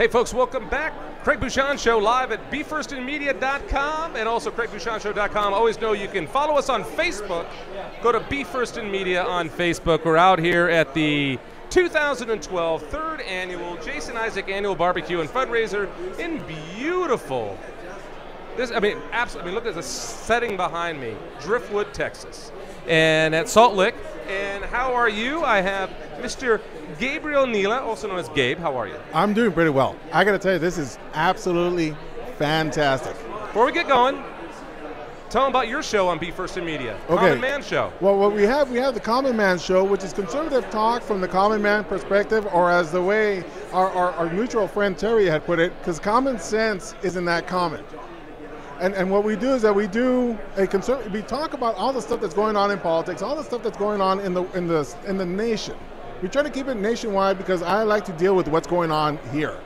Hey folks, welcome back. Craig Bushon Show live at BeFirstInMedia.com and also CraigBushonShow.com. Always know you can follow us on Facebook. Go to Be First in Media on Facebook. We're out here at the 2012 third annual Jason Isaac Annual Barbecue and Fundraiser in beautiful. Absolutely. Look at the setting behind me, Driftwood, Texas, and at Salt Lick. And how are you? I have Mr. Gabriel Nila, also known as Gabe. How are you? I'm doing pretty well. I got to tell you, this is absolutely fantastic. Before we get going, tell them about your show on Be First in Media. Okay. Common Man Show. Well, what we have the Common Man Show, which is conservative talk from the common man perspective, or as the way our mutual friend Terry had put it, because common sense isn't that common. And what we do is that we talk about all the stuff that's going on in politics, all the stuff that's going on in the nation. We try to keep it nationwide because I like to deal with what's going on here.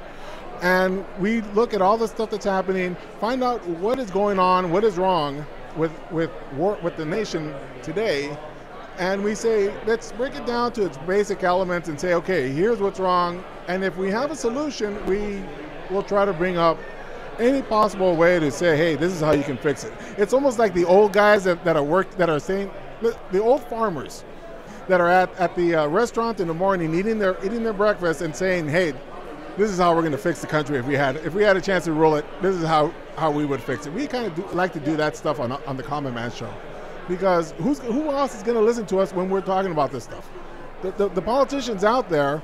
And we look at all the stuff that's happening, find out what is going on, what is wrong with the nation today, and we say, let's break it down to its basic elements and say, okay, here's what's wrong, and if we have a solution, we will try to bring up any possible way to say, hey, this is how you can fix it. It's almost like the old guys that are saying, the old farmers that are at the restaurant in the morning eating their breakfast and saying, hey, this is how we're going to fix the country if we had a chance to rule it. This is how we would fix it. We kind of like to do that stuff on the Common Man Show, because who else is going to listen to us when we're talking about this stuff? The politicians out there,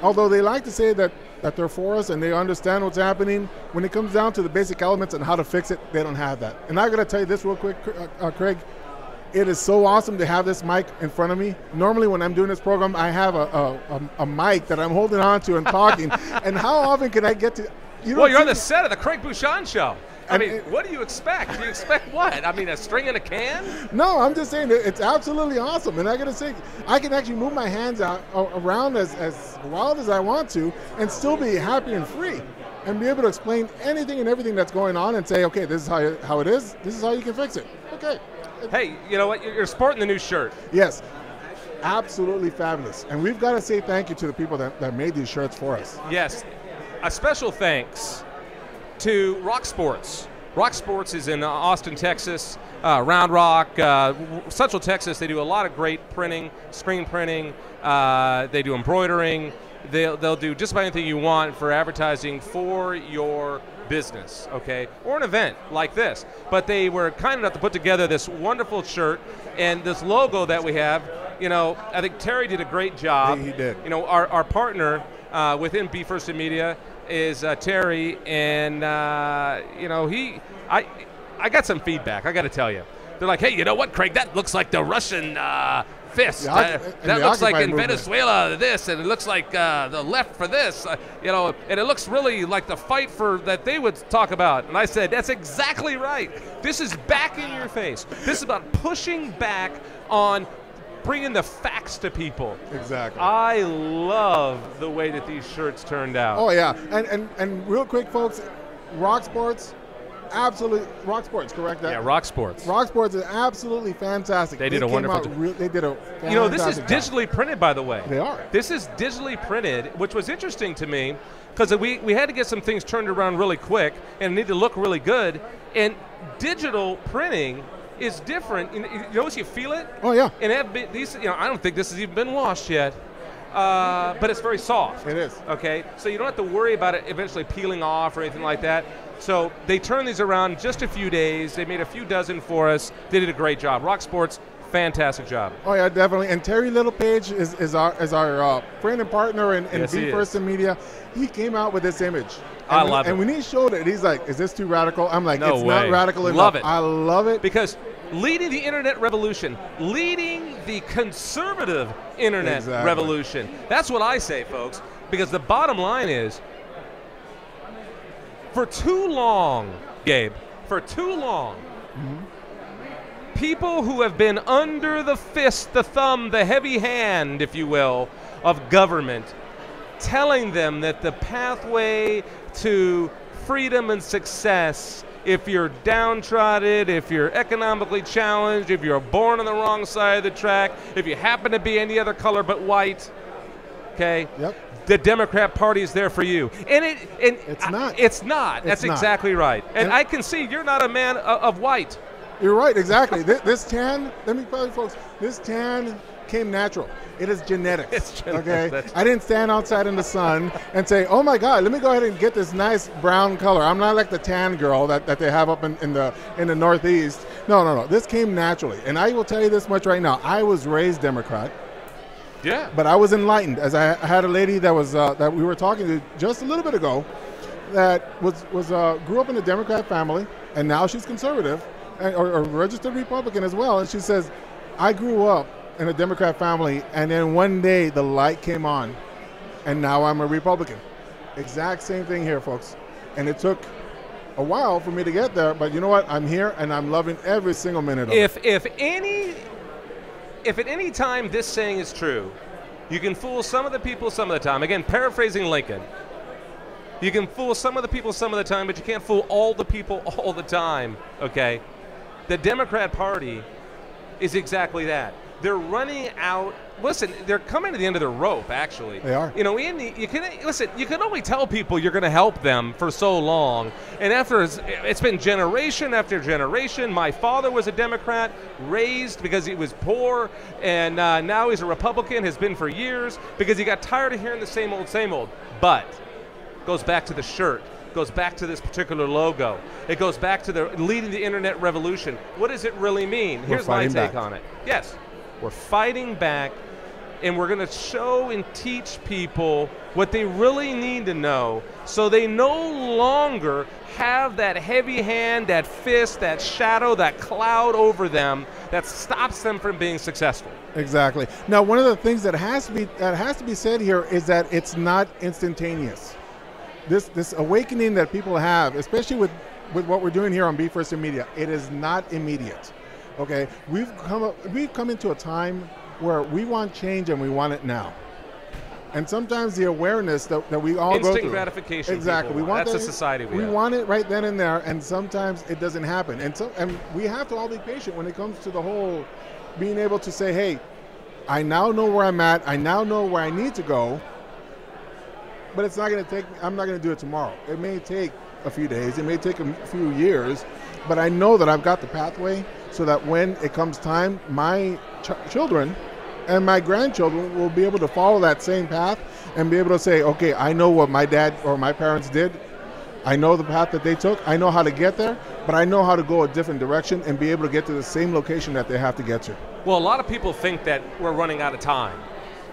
although they like to say that they're for us and they understand what's happening, when it comes down to the basic elements and how to fix it, they don't have that. And I got to tell you this real quick, Craig. It is so awesome to have this mic in front of me. Normally when I'm doing this program, I have a mic that I'm holding on to and talking. And how often can I get to... You're on the set of the Craig Bushon Show. What do you expect? Do you expect what? A string in a can? No, I'm just saying that it's absolutely awesome. And I got to say, I can actually move my hands around as wild as I want to and still be happy and free and be able to explain anything and everything that's going on and say, okay, this is how it is. This is how you can fix it. Okay. Hey, you know what? You're sporting the new shirt. Yes. Absolutely fabulous. And we've got to say thank you to the people that made these shirts for us. Yes. A special thanks to Rock Sports. Rock Sports is in Austin, Texas, Round Rock, Central Texas. They do a lot of great printing, screen printing. They do embroidering. They'll do just about anything you want for advertising for your business, okay, or an event like this. But they were kind enough to put together this wonderful shirt and this logo that we have. I think Terry did a great job. He did. Our partner within Be First in Media is Terry, and I got some feedback. I got to tell you, they're like, hey, you know what, Craig? That looks like the Russian fist. That looks like in movement. Venezuela this, and it looks like the left for this. And it looks really like the fight that they would talk about. And I said, that's exactly right. This is back in your face. This is about pushing back on bringing the facts to people. Exactly. I love the way that these shirts turned out. Oh yeah, and real quick, folks, Rock Sports, absolutely, Rock Sports, correct? Yeah, Rock Sports. Rock Sports is absolutely fantastic. They did a wonderful job. They did a fantastic this is digitally printed, by the way. They are. This is digitally printed, which was interesting to me, because we had to get some things turned around really quick, and it needed to look really good, and digital printing is different. You notice you feel it? Oh yeah. And I don't think this has even been washed yet, but it's very soft. It is. Okay, so you don't have to worry about it eventually peeling off or anything like that. So they turned these around in just a few days. They made a few dozen for us. They did a great job. Rock Sports, fantastic job. Oh yeah, definitely. And Terry Littlepage is our friend and partner in yes, Be First in Media. He came out with this image. I love it. And when he showed it, he's like, is this too radical? I'm like, no it's way. Not radical enough. Love it. I love it. Because leading the internet revolution, leading the conservative internet revolution. That's what I say, folks. Because the bottom line is, for too long, Gabe, for too long, people who have been under the fist, the thumb, the heavy hand, if you will, of government, telling them that the pathway to freedom and success, if you're downtrodden, if you're economically challenged, if you're born on the wrong side of the track, if you happen to be any other color but white, Okay. Yep. The Democrat Party is there for you, and it's not. It's not. That's exactly right. And I can see you're not a man of white. You're right. Exactly. This tan. Let me tell you, folks. This tan came natural. It is genetics. It's genetics. Okay. I didn't stand outside in the sun and say, "Oh my God, let me go ahead and get this nice brown color." I'm not like the tan girl that they have up in the Northeast. No. This came naturally, and I will tell you this much right now. I was raised Democrat. Yeah. But I was enlightened, as I had a lady that was that we were talking to just a little bit ago, that grew up in a Democrat family, and now she's conservative, or registered Republican as well. And she says, "I grew up in a Democrat family, and then one day the light came on, and now I'm a Republican." Exact same thing here, folks. And it took a while for me to get there, but you know what? I'm here, and I'm loving every single minute of it. If at any time this saying is true, you can fool some of the people some of the time. Again, paraphrasing Lincoln. You can fool some of the people some of the time, but you can't fool all the people all the time, okay? The Democrat Party is exactly that. They're running out. Listen, they're coming to the end of their rope, actually. They are. You know, you can only tell people you're going to help them for so long. And after it's been generation after generation. My father was a Democrat, raised because he was poor, and now he's a Republican, has been for years, because he got tired of hearing the same old. But goes back to the shirt. Goes back to this particular logo. It goes back to the leading the internet revolution. What does it really mean? Here's my take on it. Yes. We're fighting back, and we're going to show and teach people what they really need to know, so they no longer have that heavy hand, that fist, that shadow, that cloud over them that stops them from being successful. Exactly. Now, one of the things that has to be said here is that it's not instantaneous. This awakening that people have, especially with what we're doing here on Be First in Media, it is not immediate. Okay, we've come into a time where we want change and we want it now. And sometimes the awareness that we all go through. Instant gratification. Exactly. We want that's the society we have. Want it right then and there, and sometimes it doesn't happen. And we have to all be patient when it comes to the whole being able to say, hey, I now know where I'm at. I now know where I need to go. But it's not going to take. I'm not going to do it tomorrow. It may take a few days. It may take a few years. But I know that I've got the pathway, so that when it comes time, my children and my grandchildren will be able to follow that same path and be able to say, okay, I know what my dad or my parents did. I know the path that they took. I know how to get there, but I know how to go a different direction and be able to get to the same location that they have to get to. Well, a lot of people think that we're running out of time.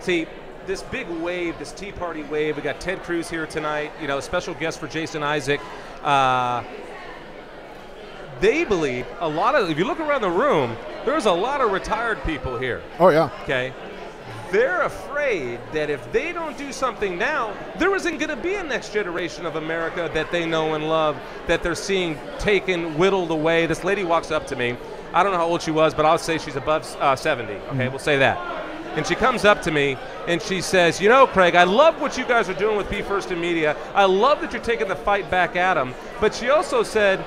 See, this big wave, this Tea Party wave, we got Ted Cruz here tonight, you know, a special guest for Jason Isaac. They believe if you look around the room, there's a lot of retired people here. Oh, yeah. Okay. They're afraid that if they don't do something now, there isn't going to be a next generation of America that they know and love, that they're seeing taken, whittled away. This lady walks up to me. I don't know how old she was, but I'll say she's above 70. Okay, we'll say that. And she comes up to me and she says, you know, Craig, I love what you guys are doing with Be First in Media. I love that you're taking the fight back at them. But she also said,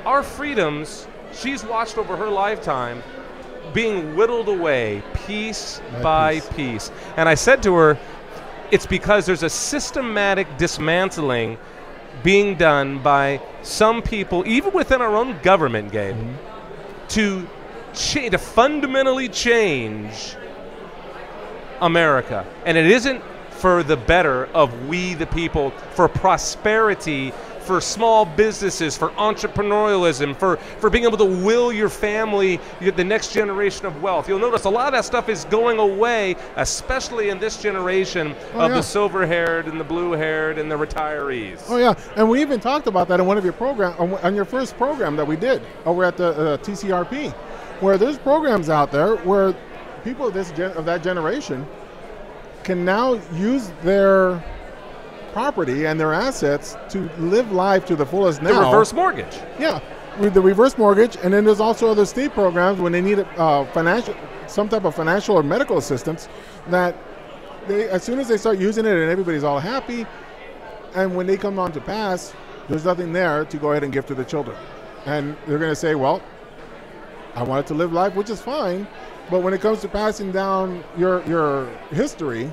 our freedoms, she's watched over her lifetime, being whittled away piece by piece. And I said to her, it's because there's a systematic dismantling being done by some people, even within our own government, Gabe, to fundamentally change America. And it isn't for the better of we the people, for prosperity, for small businesses, for entrepreneurialism, for being able to will your family the next generation of wealth. You'll notice a lot of that stuff is going away, especially in this generation of the silver-haired and the blue-haired and the retirees. Oh, yeah. And we even talked about that in one of your programs, on your first program that we did over at the TCRP, where there's programs out there where people of that generation can now use their property and their assets to live life to the fullest now. The reverse mortgage. Yeah, with the reverse mortgage, and then there's also other state programs when they need some type of financial or medical assistance, that as soon as they start using it and everybody's all happy, and when they come on to pass, there's nothing there to go ahead and give to the children. And they're going to say, well, I wanted to live life, which is fine, but when it comes to passing down your history,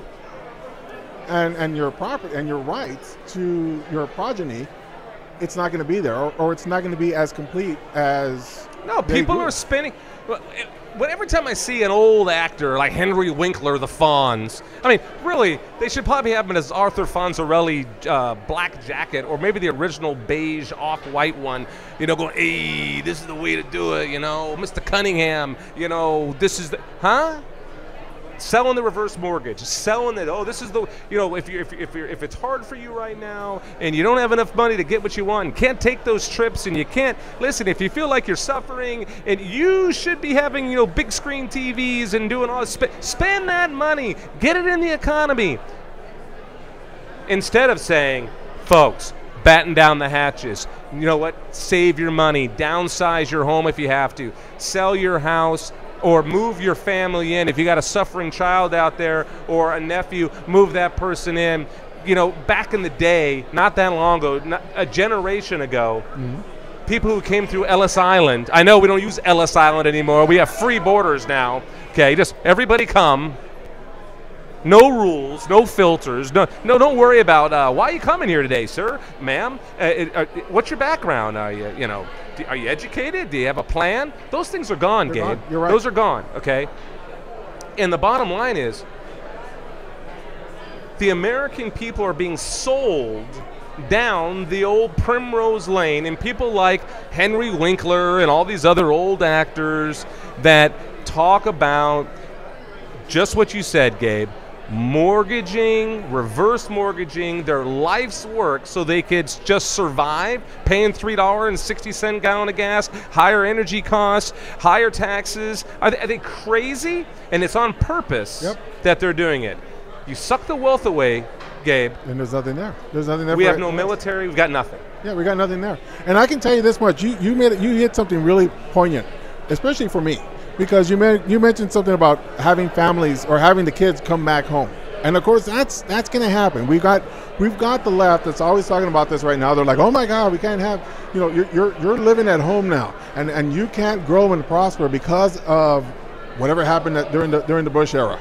and your property and your rights to your progeny, it's not going to be there, or it's not going to be as complete as. No, people are spending. But every time I see an old actor like Henry Winkler, the Fonz, I mean, really, they should probably have him as Arthur Fonzarelli black jacket, or maybe the original beige off-white one, going, hey, this is the way to do it, Mr. Cunningham, this is the, huh? Selling the reverse mortgage, selling it. Oh, this is the, if it's hard for you right now and you don't have enough money to get what you want and can't take those trips and you can't, listen, if you feel like you're suffering and you should be having, big screen TVs and doing all this, spend that money, get it in the economy. Instead of saying, folks, batten down the hatches. You know what? Save your money, downsize your home if you have to, sell your house, or move your family in. If you got a suffering child out there or a nephew, move that person in. Back in the day, not that long ago, a generation ago, people who came through Ellis Island, I know we don't use Ellis Island anymore, we have free borders now, okay, just everybody come, no rules, no filters, no, don't worry about, why are you coming here today, sir, ma'am? What's your background? Are you educated? Do you have a plan? Those things are gone, Gabe. Gone. You're right. Those are gone, okay? And the bottom line is, the American people are being sold down the old Primrose Lane, and people like Henry Winkler and all these other old actors that talk about just what you said, Gabe, mortgaging, reverse mortgaging their life's work so they could just survive, paying $3.60 gallon of gas, higher energy costs, higher taxes. Are they crazy? And it's on purpose that they're doing it. You suck the wealth away, Gabe. And there's nothing there. There's nothing there. We have no military. We've got nothing. Yeah, we got nothing there. And I can tell you this much: you hit something really poignant, especially for me. Because you mentioned something about having families or having the kids come back home, and of course that's going to happen. We've got the left that's always talking about this right now. They're like, oh my God, we can't have, you're living at home now, and you can't grow and prosper because of whatever happened during the Bush era.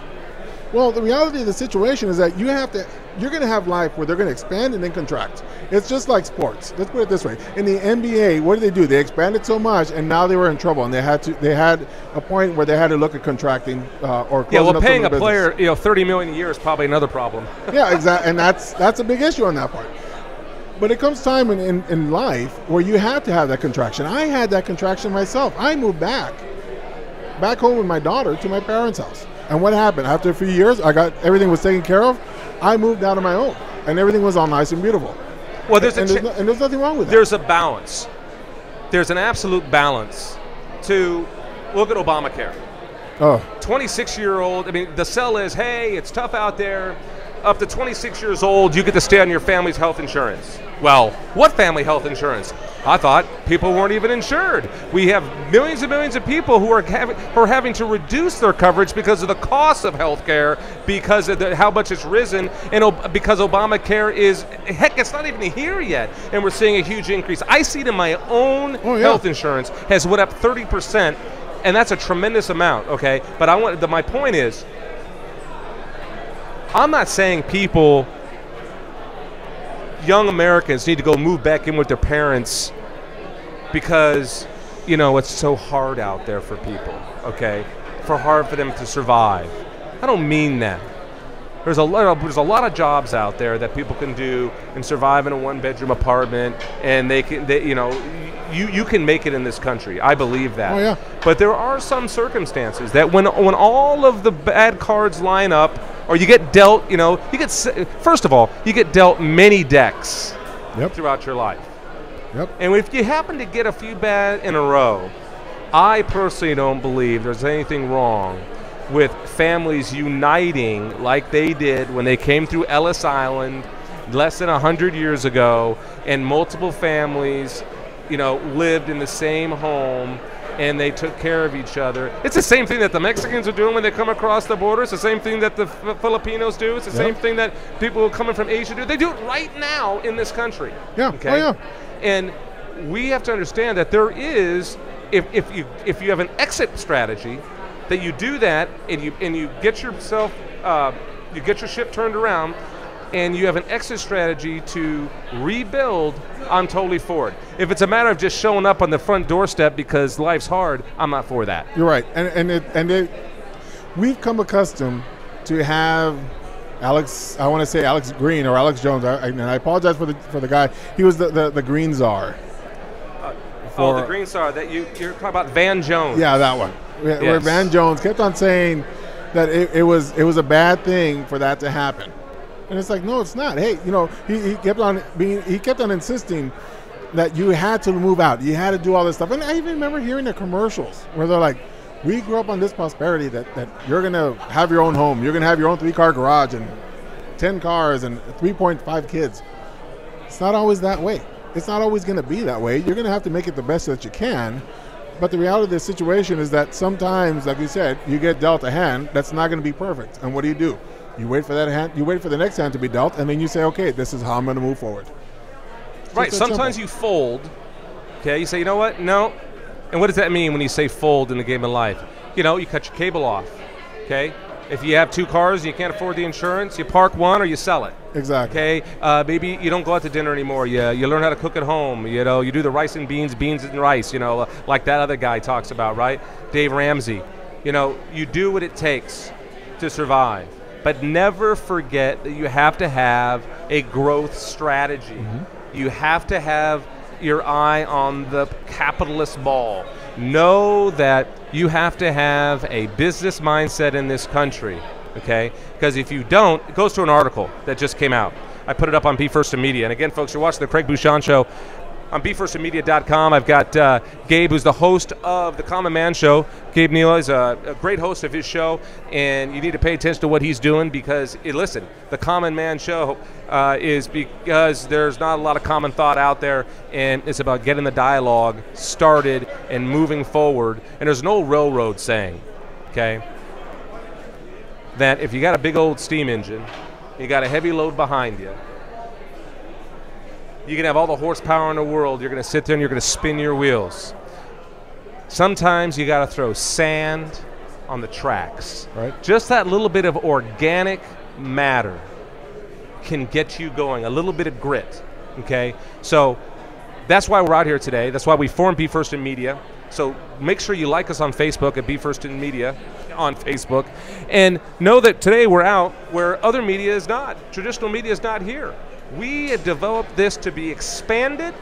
Well, the reality of the situation is that you're going to have life where they're going to expand and then contract. It's just like sports. Let's put it this way. In the NBA, what did they do? They expanded so much, and now they were in trouble, and they had a point where they had to look at contracting or closing up paying some of the a player, $30 million a year is probably another problem. Yeah, exactly, and that's a big issue on that part. But it comes time in life where you have to have that contraction. I had that contraction myself. I moved back home with my daughter to my parents' house. And what happened? After a few years, everything was taken care of. I moved out on my own, and everything was all nice and beautiful. Well, there's nothing wrong with that. There's a balance. There's an absolute balance to look at Obamacare. Oh. 26-year-old, I mean, the sell is, hey, it's tough out there. Up to 26 years old, you get to stay on your family's health insurance. Well, what family health insurance? I thought people weren't even insured. We have millions and millions of people who are having to reduce their coverage because of the cost of health care, because of how much it's risen, and because Obamacare is, heck, it's not even here yet, and we're seeing a huge increase. I see it in my own health insurance has went up 30%, and that's a tremendous amount, okay? But my point is, I'm not saying young Americans need to go move back in with their parents because, it's so hard out there for people, okay? Hard for them to survive. I don't mean that. There's a lot of jobs out there that people can do and survive in a one-bedroom apartment, and you can make it in this country. I believe that. Oh, yeah. But there are some circumstances that when all of the bad cards line up, or you get dealt, first of all, you get dealt many decks throughout your life. Yep. And if you happen to get a few bad in a row, I personally don't believe there's anything wrong with families uniting like they did when they came through Ellis Island less than 100 years ago, and multiple families, lived in the same home, and they took care of each other. It's the same thing that the Mexicans are doing when they come across the border. It's the same thing that the Filipinos do. It's the same thing that people who are coming from Asia do. They do it right now in this country. Yeah. Okay? Oh, yeah. And we have to understand that there is, if you have an exit strategy, that you do that and you get yourself, you get your ship turned around, and you have an exit strategy to rebuild, I'm totally for it. If it's a matter of just showing up on the front doorstep because life's hard, I'm not for that. You're right, we've come accustomed to have Alex. I want to say Alex Green or Alex Jones. And I apologize for the guy. He was the Green Czar. The Green Czar. That you're talking about Van Jones. Yeah, that one. Yes. Where Van Jones kept on saying that it was a bad thing for that to happen. And it's like, no, it's not. Hey, he kept on insisting that you had to move out. You had to do all this stuff. And I even remember hearing the commercials where they're like, we grew up on this prosperity that you're going to have your own home. You're going to have your own 3-car garage and 10 cars and 3.5 kids. It's not always that way. It's not always going to be that way. You're going to have to make it the best that you can. But the reality of the situation is that sometimes, like you said, you get dealt a hand that's not going to be perfect. And what do? You wait for that hand. You wait for the next hand to be dealt, and then you say, okay, this is how I'm going to move forward. Right. Sometimes you fold. Okay. You say, you know what? No. And what does that mean when you say fold in the game of life? You cut your cable off. Okay. If you have 2 cars and you can't afford the insurance, you park one or you sell it. Exactly. Okay. Maybe you don't go out to dinner anymore. You learn how to cook at home. You do the rice and beans and rice. Like that other guy talks about, right? Dave Ramsey. You do what it takes to survive. But never forget that you have to have a growth strategy. Mm-hmm. You have to have your eye on the capitalist ball. Know that you have to have a business mindset in this country, okay? Because if you don't, it goes to an article that just came out. I put it up on Be First in Media. And again, folks, you're watching the Craig Bushon Show on BeFirstInMedia.com. I've got Gabe, who's the host of The Common Man Show. Gabe Nila is a great host of his show, and you need to pay attention to what he's doing because, listen, The Common Man Show is because there's not a lot of common thought out there, and it's about getting the dialogue started and moving forward. And there's an old railroad saying, okay, that if you got a big old steam engine, you got a heavy load behind you, you can have all the horsepower in the world. You're going to sit there and you're going to spin your wheels. Sometimes you got to throw sand on the tracks. Right. Just that little bit of organic matter can get you going, a little bit of grit, okay? So that's why we're out here today. That's why we formed Be First in Media. So make sure you like us on Facebook at Be First in Media on Facebook. And know that today we're out where other media is not. Traditional media is not here. We have developed this to be expanded.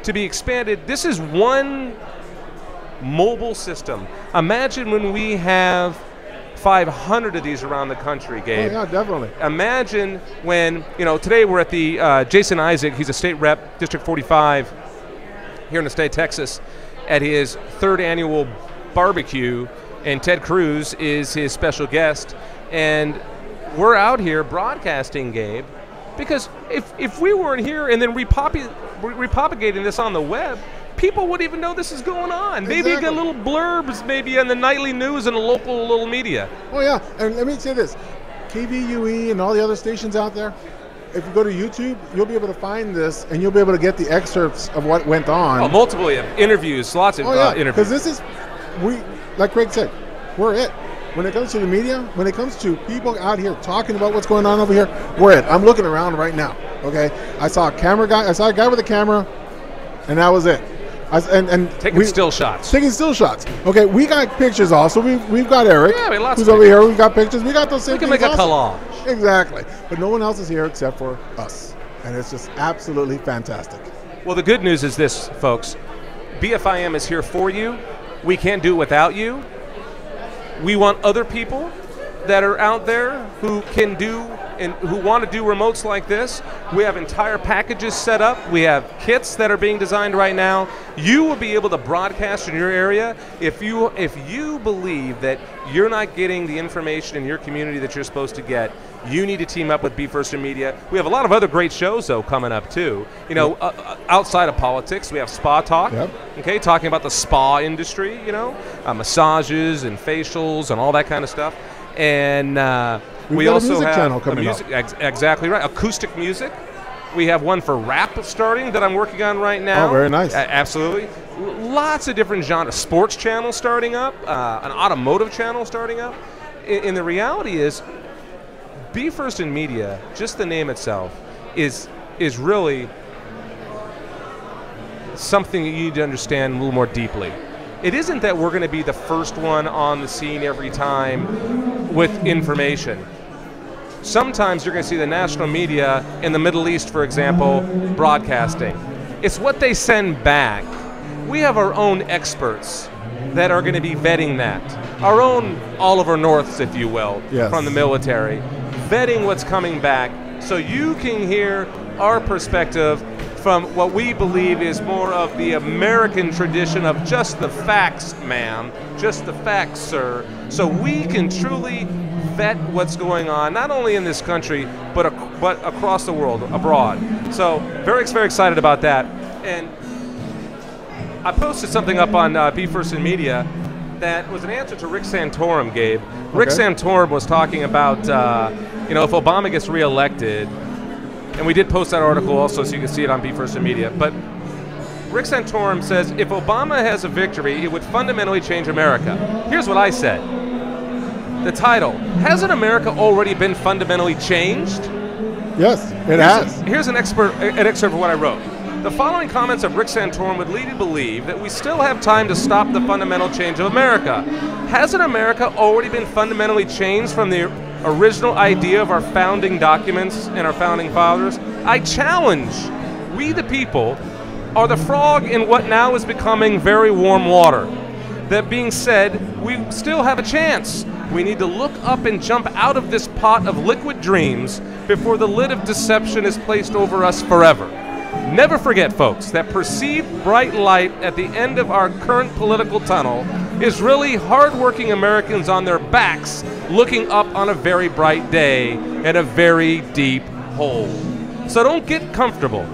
This is one mobile system. Imagine when we have 500 of these around the country, Gabe. Oh, yeah, definitely. Imagine when, today we're at the Jason Isaac, he's a state rep, District 45 here in the state of Texas, at his 3rd annual barbecue, and Ted Cruz is his special guest. And we're out here broadcasting, Gabe, because if we weren't here and then repropagating this on the web, people wouldn't even know this is going on. Maybe Exactly. you get little blurbs maybe in the nightly news and the local little media. Oh, yeah. And let me say this. KBUE and all the other stations out there, if you go to YouTube, you'll be able to find this and you'll be able to get the excerpts of what went on. Oh, multiple interviews, lots of interviews. Because this is, like Craig said, we're it. When it comes to the media, when it comes to people out here talking about what's going on over here, we're it. I'm looking around right now, okay? I saw a guy with a camera, and that was it. Taking still shots. Taking still shots. Okay, we got pictures also. We've got Eric, yeah, lots who's of over here. We've got pictures. We got those same things. We can make a collage. Exactly. But no one else is here except for us. And it's just absolutely fantastic. Well, the good news is this, folks. BFIM is here for you. We can't do it without you. We want other people that are out there who can do and who want to do remotes like this. We have entire packages set up. We have kits that are being designed right now. You will be able to broadcast in your area. If you believe that you're not getting the information in your community that you're supposed to get, you need to team up with Be First in Media. We have a lot of other great shows, though, coming up, too. Outside of politics, we have Spa Talk, okay, talking about the spa industry, massages and facials and all that kind of stuff. And we also have channel coming up. Exactly right. Acoustic music. We have one for rap starting that I'm working on right now. Oh, very nice. Absolutely. Lots of different genres. Sports channel starting up, an automotive channel starting up. And the reality is, Be First in Media, just the name itself, is really something that you need to understand a little more deeply. It isn't that we're going to be the first one on the scene every time with information. Sometimes you're going to see the national media in the Middle East, for example, broadcasting. It's what they send back. We have our own experts that are going to be vetting that. Our own Oliver Norths, if you will, yes, from the military, vetting what's coming back so you can hear our perspective from what we believe is more of the American tradition of just the facts, ma'am, just the facts, sir, so we can truly vet what's going on, not only in this country, but across the world, abroad. So very, very excited about that. And I posted something up on Be First in Media that was an answer to Rick Santorum, Gabe. Okay. Rick Santorum was talking about, if Obama gets reelected, and we did post that article also so you can see it on Be First in Media, but Rick Santorum says, if Obama has a victory, it would fundamentally change America. Here's what I said. The title, hasn't America already been fundamentally changed? Yes, it has. Here's an excerpt of what I wrote. The following comments of Rick Santorum would lead you to believe that we still have time to stop the fundamental change of America. Hasn't America already been fundamentally changed from the original idea of our founding documents and our founding fathers? I challenge, we the people are the frog in what now is becoming very warm water. That being said, we still have a chance. We need to look up and jump out of this pot of liquid dreams before the lid of deception is placed over us forever. Never forget, folks, that perceived bright light at the end of our current political tunnel is really hardworking Americans on their backs looking up on a very bright day in a very deep hole. So don't get comfortable.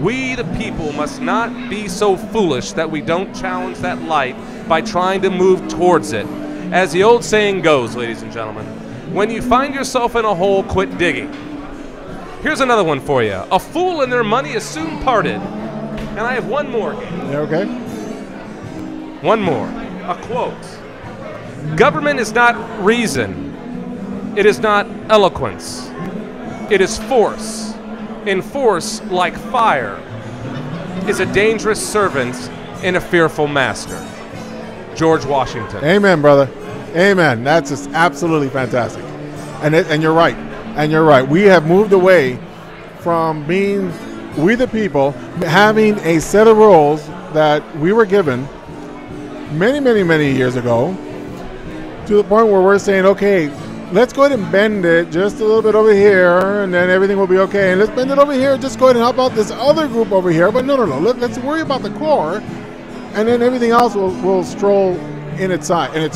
We, the people, must not be so foolish that we don't challenge that light by trying to move towards it. As the old saying goes, ladies and gentlemen, when you find yourself in a hole, quit digging. Here's another one for you. A fool and their money is soon parted. And I have one more. Okay. One more. A quote. Government is not reason. It is not eloquence. It is force. And force, like fire, is a dangerous servant and a fearful master. George Washington. Amen, brother. Amen. That's just absolutely fantastic. And you're right. And you're right. We have moved away from being, we the people, having a set of rules that we were given many, many, many years ago, to the point where we're saying, okay, let's go ahead and bend it just a little bit over here, and then everything will be okay. And let's bend it over here, just go ahead and help out this other group over here. But no. Let's worry about the core, and then everything else will stroll in its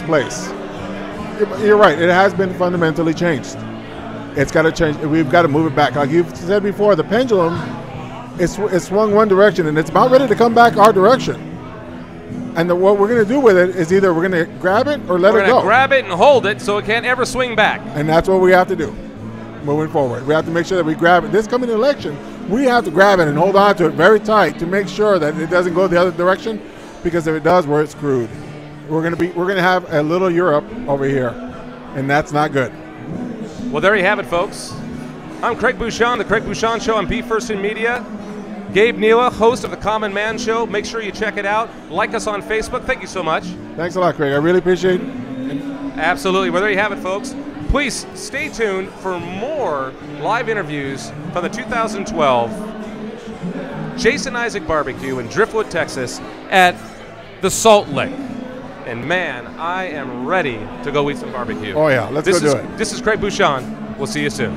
place. You're right. It has been fundamentally changed. It's got to change. We've got to move it back. Like you've said before, the pendulum is swung one direction, and it's about ready to come back our direction. And what we're going to do with it is either we're going to grab it or let it go. We're going to grab it and hold it so it can't ever swing back. And that's what we have to do moving forward. We have to make sure that we grab it. This coming election, we have to grab it and hold on to it very tight to make sure that it doesn't go the other direction, because if it does, we're screwed. We're going to have a little Europe over here, and that's not good. Well, there you have it, folks. I'm Craig Bushon, The Craig Bushon Show on Be First in Media. Gabe Nila, host of The Common Man Show. Make sure you check it out. Like us on Facebook. Thank you so much. Thanks a lot, Craig. I really appreciate it. Absolutely. Well, there you have it, folks. Please stay tuned for more live interviews from the 2012 Jason Isaac Barbecue in Driftwood, Texas at the Salt Lick. And man, I am ready to go eat some barbecue. Oh yeah, let's go do it. This is Craig Bushon. We'll see you soon.